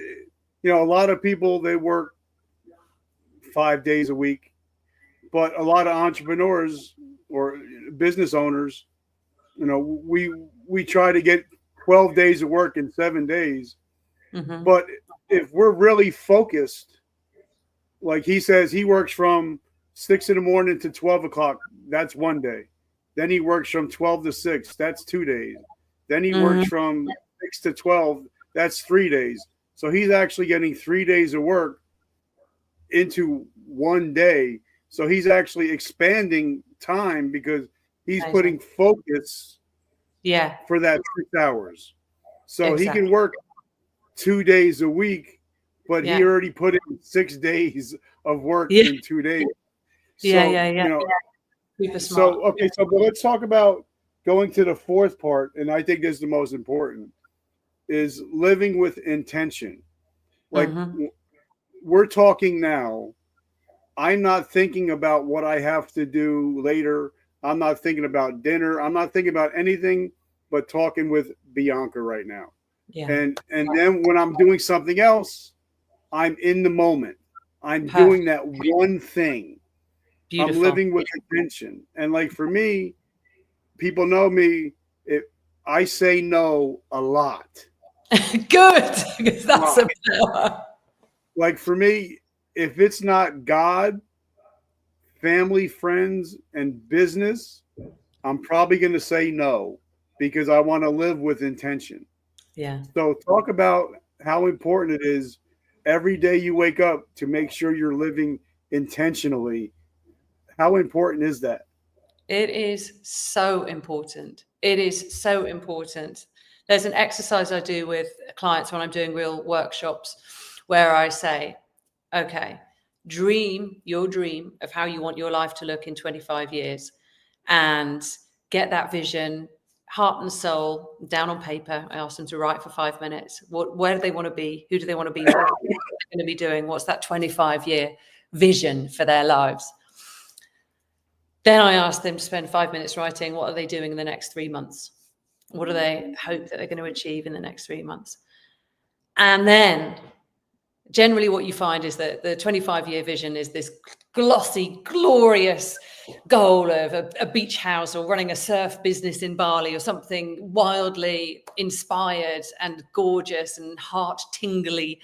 a lot of people, they work 5 days a week, but a lot of entrepreneurs or business owners, we try to get 12 days of work in 7 days. Mm-hmm. But if we're really focused, like he says, he works from 6 a.m. to 12 o'clock. That's 1 day. Then he works from 12 to 6. That's 2 days. Then he works from 6 to 12. That's 3 days. So he's actually getting 3 days of work into 1 day. So he's actually expanding time because he's putting focus for that 6 hours. So he can work 2 days a week, but he already put in 6 days of work in 2 days. So, So but let's talk about going to the fourth part, and I think this is the most important, is living with intention. Like we're talking now, I'm not thinking about what I have to do later. I'm not thinking about dinner. I'm not thinking about anything but talking with Bianca right now. Yeah. And then when I'm doing something else, I'm in the moment. I'm doing that one thing. Beautiful. I'm living with intention. And like for me, people know me, I say no a lot. Good, because that's a power. Like for me, if it's not God, family, friends, and business, I'm probably going to say no because I want to live with intention. Yeah. So talk about how important it is every day you wake up to make sure you're living intentionally. How important is that? It is so important. It is so important. There's an exercise I do with clients when I'm doing real workshops where I say, okay, dream your dream of how you want your life to look in 25 years and get that vision, heart and soul, down on paper. I ask them to write for 5 minutes. Where do they want to be? Who do they want to be? What are they going to be doing? What's that 25-year vision for their lives? Then I ask them to spend 5 minutes writing, what are they doing in the next 3 months? What do they hope that they're going to achieve in the next 3 months? And then generally what you find is that the 25-year vision is this glossy, glorious goal of a beach house or running a surf business in Bali or something wildly inspired and gorgeous and heart-tingly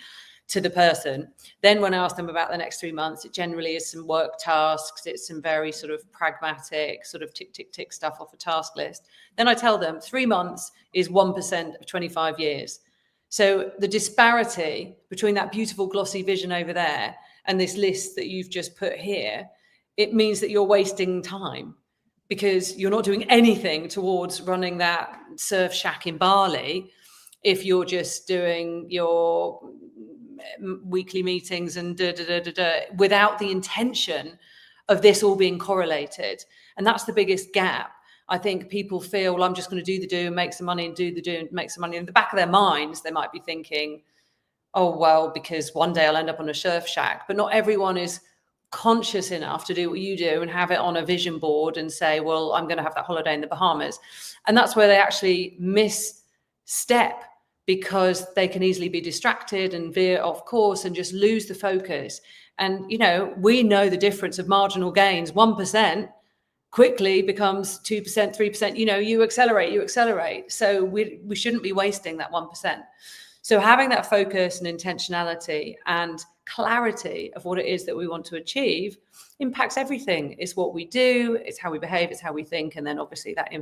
to the person. Then when I ask them about the next 3 months, it generally is some work tasks. It's some very sort of pragmatic sort of tick, tick, tick stuff off a task list. Then I tell them 3 months is 1% of 25 years. So the disparity between that beautiful glossy vision over there and this list that you've just put here, it means that you're wasting time because you're not doing anything towards running that surf shack in Bali if you're just doing your weekly meetings and without the intention of this all being correlated. And that's the biggest gap. I think people feel, well, I'm just going to do the do and make some money and do the do and make some money. In the back of their minds, they might be thinking, oh, well, because one day I'll end up on a surf shack. But not everyone is conscious enough to do what you do and have it on a vision board and say, well, I'm going to have that holiday in the Bahamas. And that's where they actually misstep because they can easily be distracted and veer off course and just lose the focus. And, we know the difference of marginal gains, 1%. Quickly becomes 2%, 3%, you accelerate. So we shouldn't be wasting that 1%. So having that focus and intentionality and clarity of what it is that we want to achieve impacts everything. It's what we do, it's how we behave, it's how we think. And then obviously that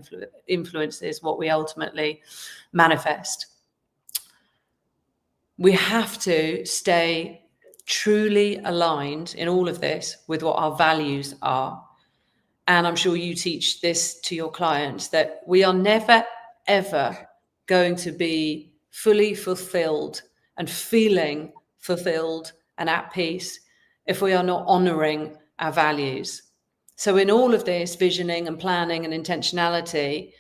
influences what we ultimately manifest. We have to stay truly aligned in all of this with what our values are. And I'm sure you teach this to your clients, that we are never, ever going to be fully fulfilled and feeling fulfilled and at peace if we are not honoring our values. So in all of this visioning and planning and intentionality,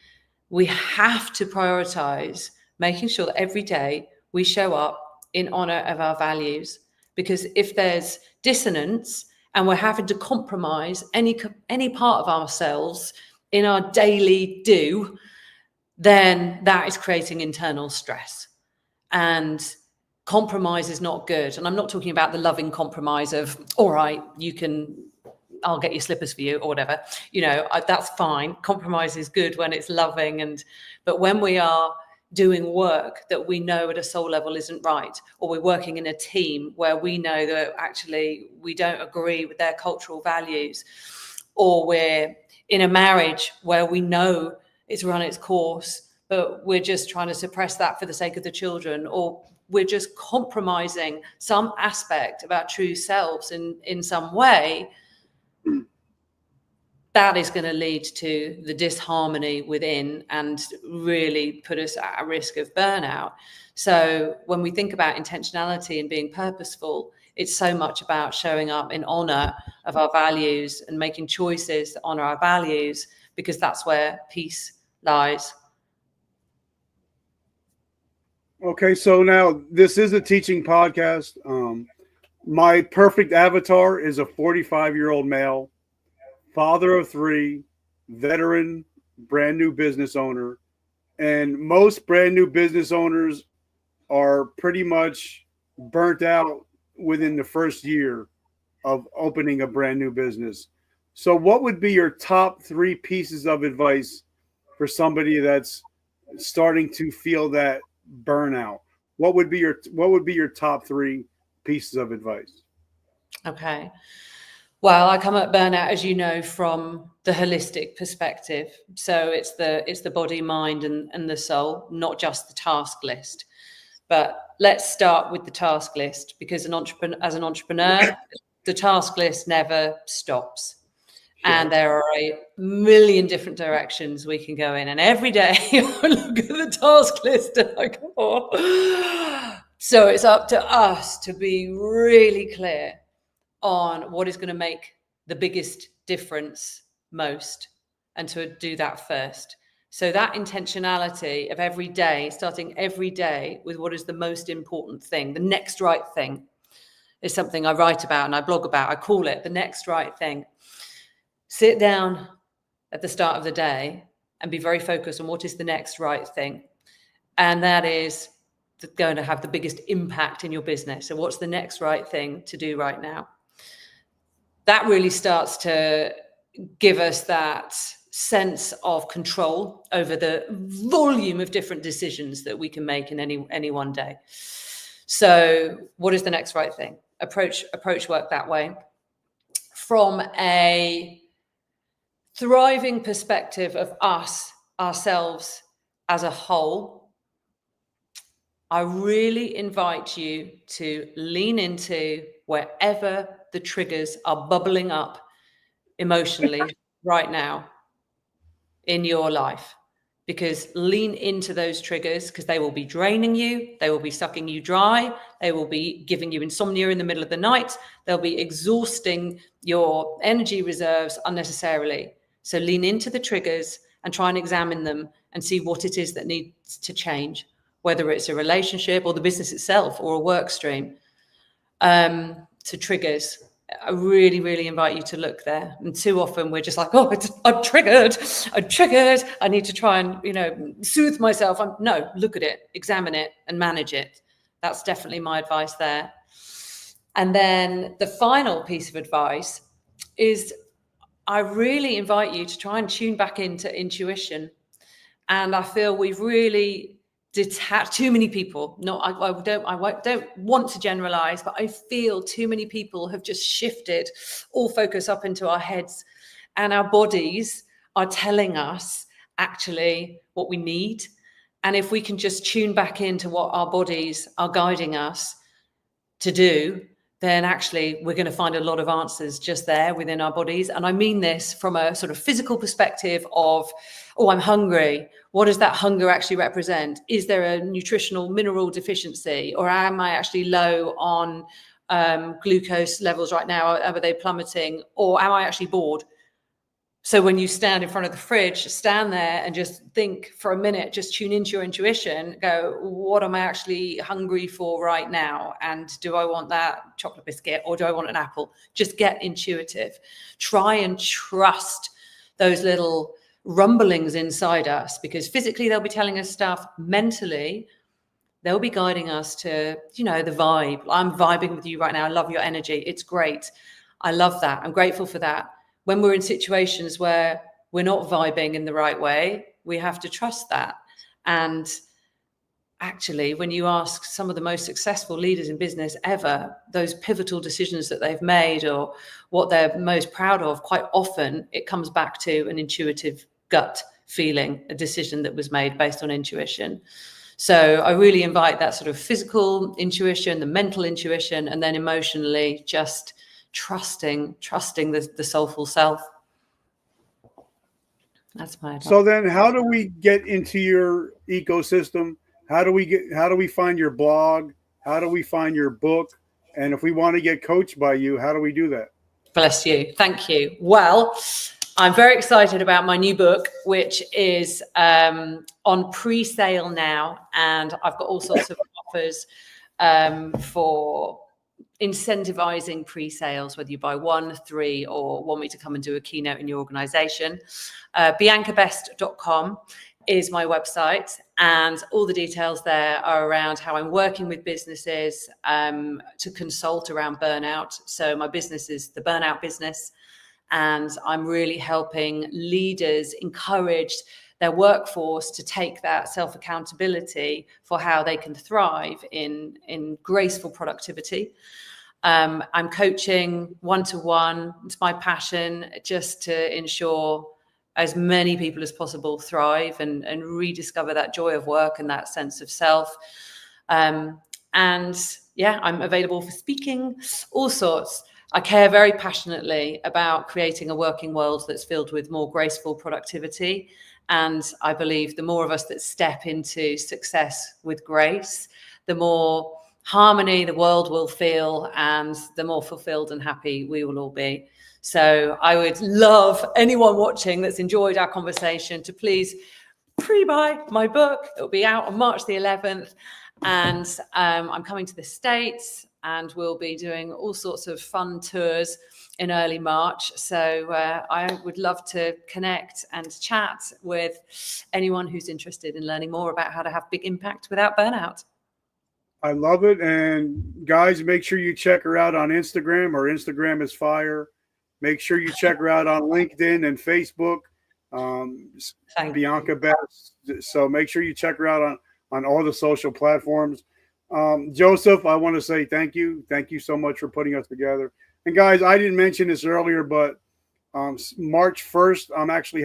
we have to prioritize making sure that every day we show up in honor of our values. Because if there's dissonance and we're having to compromise any part of ourselves in our daily do, then that is creating internal stress. And compromise is not good. And I'm not talking about the loving compromise of, all right, I'll get your slippers for you or whatever. That's fine. Compromise is good when it's loving. But when we are doing work that we know at a soul level isn't right, or we're working in a team where we know that actually we don't agree with their cultural values, or we're in a marriage where we know it's run its course, but we're just trying to suppress that for the sake of the children, or we're just compromising some aspect of our true selves in some way, that is going to lead to the disharmony within and really put us at a risk of burnout. So when we think about intentionality and being purposeful, it's so much about showing up in honor of our values and making choices that honor our values, because that's where peace lies. Okay, so now this is a teaching podcast. My perfect avatar is a 45-year-old male, father of 3, veteran, brand new business owner. And most brand new business owners are pretty much burnt out within the first year of opening a brand new business. So what would be your top 3 pieces of advice for somebody that's starting to feel that burnout? What would be your top 3 pieces of advice? Okay. Well, I come at burnout, as you know, from the holistic perspective. So it's the body, mind, and the soul, not just the task list. But let's start with the task list, because as an entrepreneur, the task list never stops. Sure. And there are a million different directions we can go in. And every day I look at the task list and I go, oh. So it's up to us to be really clear on what is going to make the biggest difference most, and to do that first. So that intentionality of every day, starting every day with what is the most important thing, the next right thing, is something I write about and I blog about. I call it the next right thing. Sit down at the start of the day and be very focused on what is the next right thing. And that is going to have the biggest impact in your business. So what's the next right thing to do right now? That really starts to give us that sense of control over the volume of different decisions that we can make in any one day. So what is the next right thing? Approach work that way. From a thriving perspective of ourselves as a whole, I really invite you to lean into wherever the triggers are bubbling up emotionally right now in your life, because lean into those triggers, because they will be draining you. They will be sucking you dry. They will be giving you insomnia in the middle of the night. They'll be exhausting your energy reserves unnecessarily. So lean into the triggers and try and examine them and see what it is that needs to change, whether it's a relationship or the business itself or a work stream. To triggers, I really, really invite you to look there. And too often we're just like, oh, I'm triggered. I need to try and, soothe myself. No, look at it, examine it and manage it. That's definitely my advice there. And then the final piece of advice is I really invite you to try and tune back into intuition. And I feel we've really detached too many people. No, I don't want to generalize, but I feel too many people have just shifted all focus up into our heads, and our bodies are telling us actually what we need. And if we can just tune back into what our bodies are guiding us to do, then actually we're going to find a lot of answers just there within our bodies. And I mean this from a sort of physical perspective of, oh, I'm hungry. What does that hunger actually represent? Is there a nutritional mineral deficiency, or am I actually low on glucose levels right now? Are they plummeting, or am I actually bored? So when you stand in front of the fridge, stand there and just think for a minute, just tune into your intuition, go, what am I actually hungry for right now? And do I want that chocolate biscuit, or do I want an apple? Just get intuitive. Try and trust those little rumblings inside us, because physically they'll be telling us stuff. Mentally, they'll be guiding us to, the vibe. I'm vibing with you right now. I love your energy. It's great. I love that. I'm grateful for that. When we're in situations where we're not vibing in the right way, we have to trust that. And actually, when you ask some of the most successful leaders in business ever, those pivotal decisions that they've made or what they're most proud of, quite often it comes back to an intuitive gut feeling, a decision that was made based on intuition. So I really invite that sort of physical intuition, the mental intuition, and then emotionally just trusting the soulful self. That's my advice. So then how do we get into your ecosystem? How do we find your blog? How do we find your book? And if we want to get coached by you, how do we do that? Bless you. Thank you. Well, I'm very excited about my new book, which is on pre-sale now. And I've got all sorts of offers for incentivizing pre-sales, whether you buy 1, 3, or want me to come and do a keynote in your organization. Biancabest.com is my website, and all the details there are around how I'm working with businesses to consult around burnout. So my business is the Burnout Business, and I'm really helping leaders encourage their workforce to take that self-accountability for how they can thrive in graceful productivity. I'm coaching one-to-one. It's my passion, just to ensure as many people as possible thrive and rediscover that joy of work and that sense of self. And yeah, I'm available for speaking, all sorts. I care very passionately about creating a working world that's filled with more graceful productivity. And I believe the more of us that step into success with grace, the more harmony the world will feel, and the more fulfilled and happy we will all be. So I would love anyone watching that's enjoyed our conversation to please pre-buy my book. It'll be out on March the 11th. And I'm coming to the States, and we'll be doing all sorts of fun tours in early March. So I would love to connect and chat with anyone who's interested in learning more about how to have big impact without burnout. I love it. And guys, make sure you check her out on Instagram. Her Instagram is fire. Make sure you check her out on LinkedIn and Facebook. Bianca Best. So make sure you check her out on all the social platforms. Joseph, I want to say thank you. Thank you so much for putting us together. And guys, I didn't mention this earlier, but March 1st, I'm actually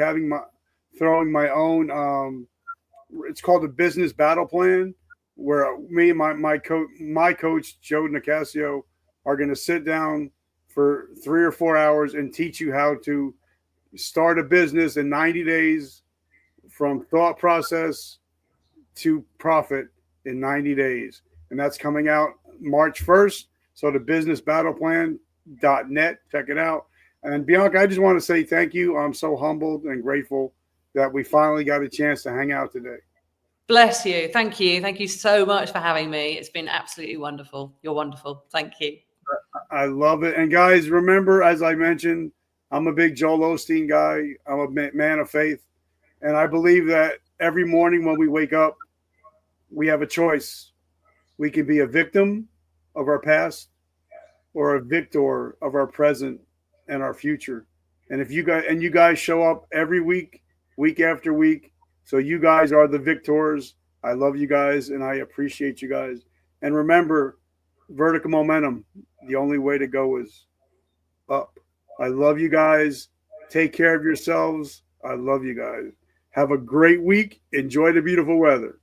throwing my own, it's called the Business Battle Plan, where me and my coach, Joe Nicasio, are going to sit down for 3 or 4 hours and teach you how to start a business in 90 days from thought process to profit in 90 days. And that's coming out March 1st. So the businessbattleplan.net, check it out. And Bianca, I just want to say thank you. I'm so humbled and grateful that we finally got a chance to hang out today. Bless you. Thank you. Thank you so much for having me. It's been absolutely wonderful. You're wonderful. Thank you. I love it. And guys, remember, as I mentioned, I'm a big Joel Osteen guy. I'm a man of faith. And I believe that every morning when we wake up, we have a choice. We can be a victim of our past or a victor of our present and our future. And if you guys show up every week, week after week, so you guys are the victors. I love you guys and I appreciate you guys. And remember, vertical momentum, the only way to go is up. I love you guys. Take care of yourselves. I love you guys. Have a great week. Enjoy the beautiful weather.